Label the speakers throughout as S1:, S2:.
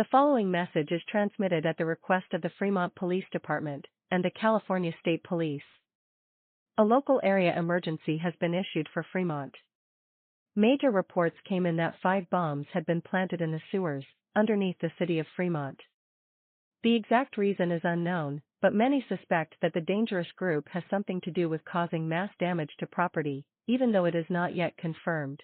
S1: The following message is transmitted at the request of the Fremont Police Department and the California State Police. A local area emergency has been issued for Fremont. Major reports came in that 5 bombs had been planted in the sewers underneath the city of Fremont. The exact reason is unknown, but many suspect that the dangerous group has something to do with causing mass damage to property, even though it is not yet confirmed.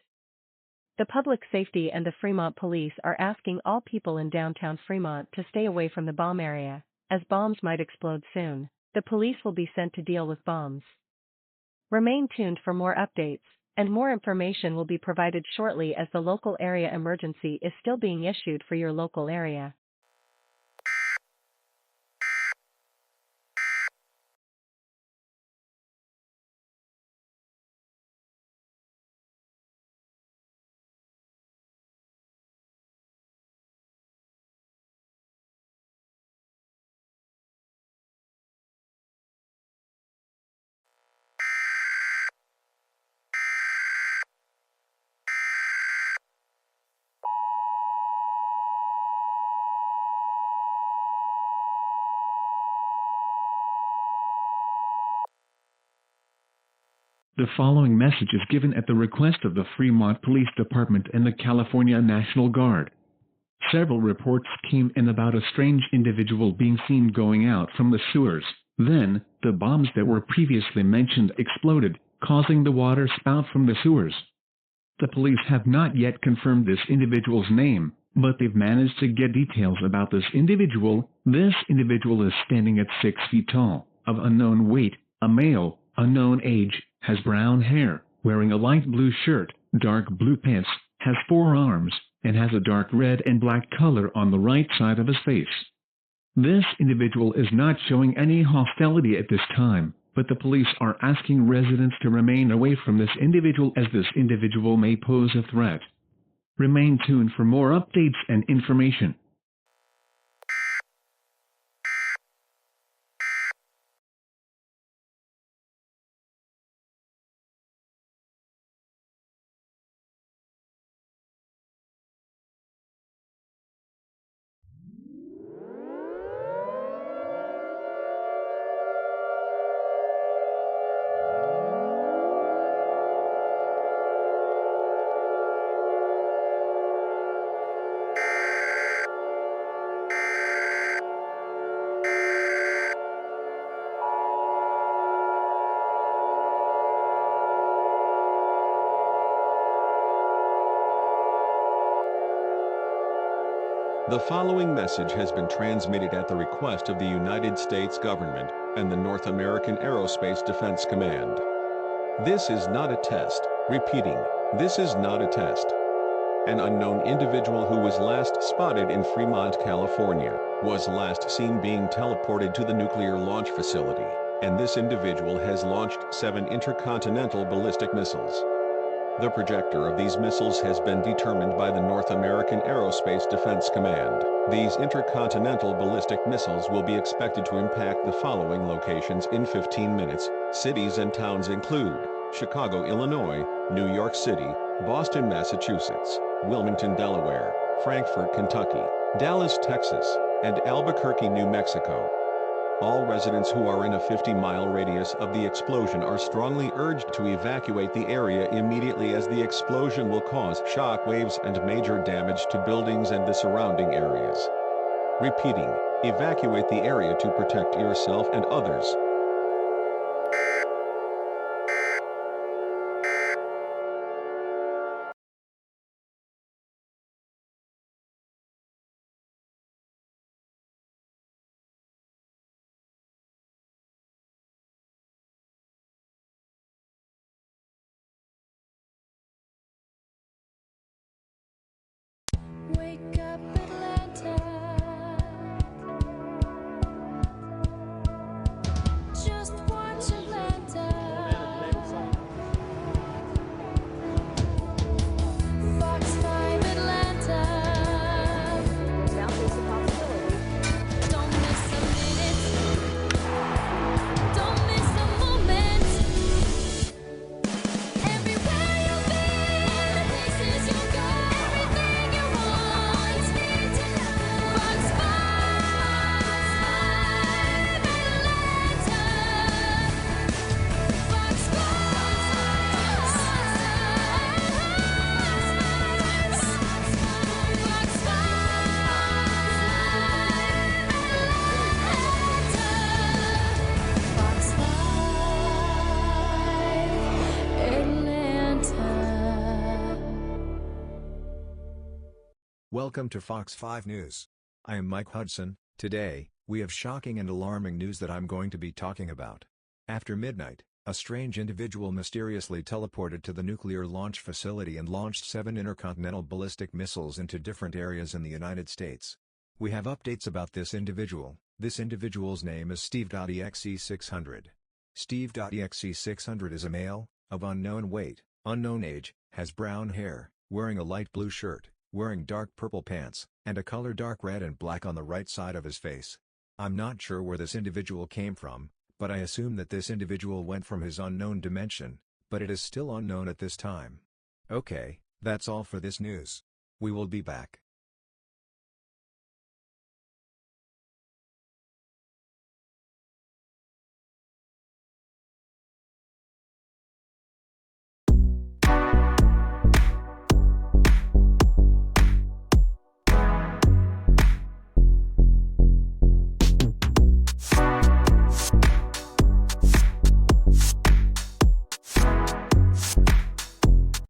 S1: The public safety and the Fremont police are asking all people in downtown Fremont to stay away from the bomb area, as bombs might explode soon. The police will be sent to deal with bombs. Remain tuned for more updates, and more information will be provided shortly as the local area emergency is still being issued for your local area.
S2: The following message is given at the request of the Fremont Police Department and the California National Guard. Several reports came in about a strange individual being seen going out from the sewers. Then, the bombs that were previously mentioned exploded, causing the water spout from the sewers. The police have not yet confirmed this individual's name, but they've managed to get details about this individual. This individual is standing at 6 feet tall, of unknown weight, a male, unknown age, has brown hair, wearing a light blue shirt, dark blue pants, has 4 arms, and has a dark red and black color on the right side of his face. This individual is not showing any hostility at this time, but the police are asking residents to remain away from this individual as this individual may pose a threat. Remain tuned for more updates and information.
S3: The following message has been transmitted at the request of the United States government and the North American Aerospace Defense Command. This is not a test. Repeating, this is not a test. An unknown individual who was last spotted in Fremont, California, was last seen being teleported to the nuclear launch facility, and this individual has launched 7 intercontinental ballistic missiles. The projector of these missiles has been determined by the North American Aerospace Defense Command. These intercontinental ballistic missiles will be expected to impact the following locations in 15 minutes. Cities and towns include Chicago, Illinois, New York City, Boston, Massachusetts, Wilmington, Delaware, Frankfort, Kentucky, Dallas, Texas, and Albuquerque, New Mexico. All residents who are in a 50-mile radius of the explosion are strongly urged to evacuate the area immediately, as the explosion will cause shock waves and major damage to buildings and the surrounding areas. Repeating, evacuate the area to protect yourself and others.
S4: Wake up, Atlanta. Welcome to Fox 5 News. I am Mike Hudson. Today, we have shocking and alarming news that I'm going to be talking about. After midnight, a strange individual mysteriously teleported to the nuclear launch facility and launched 7 intercontinental ballistic missiles into different areas in the United States. We have updates about this individual. This individual's name is Steve.exe600. Steve.exe600 is a male, of unknown weight, unknown age, has brown hair, wearing a light blue shirt, wearing dark purple pants, and a color dark red and black on the right side of his face. I'm not sure where this individual came from, but I assume that this individual went from his unknown dimension, but it is still unknown at this time. Okay, that's all for this news. We will be back.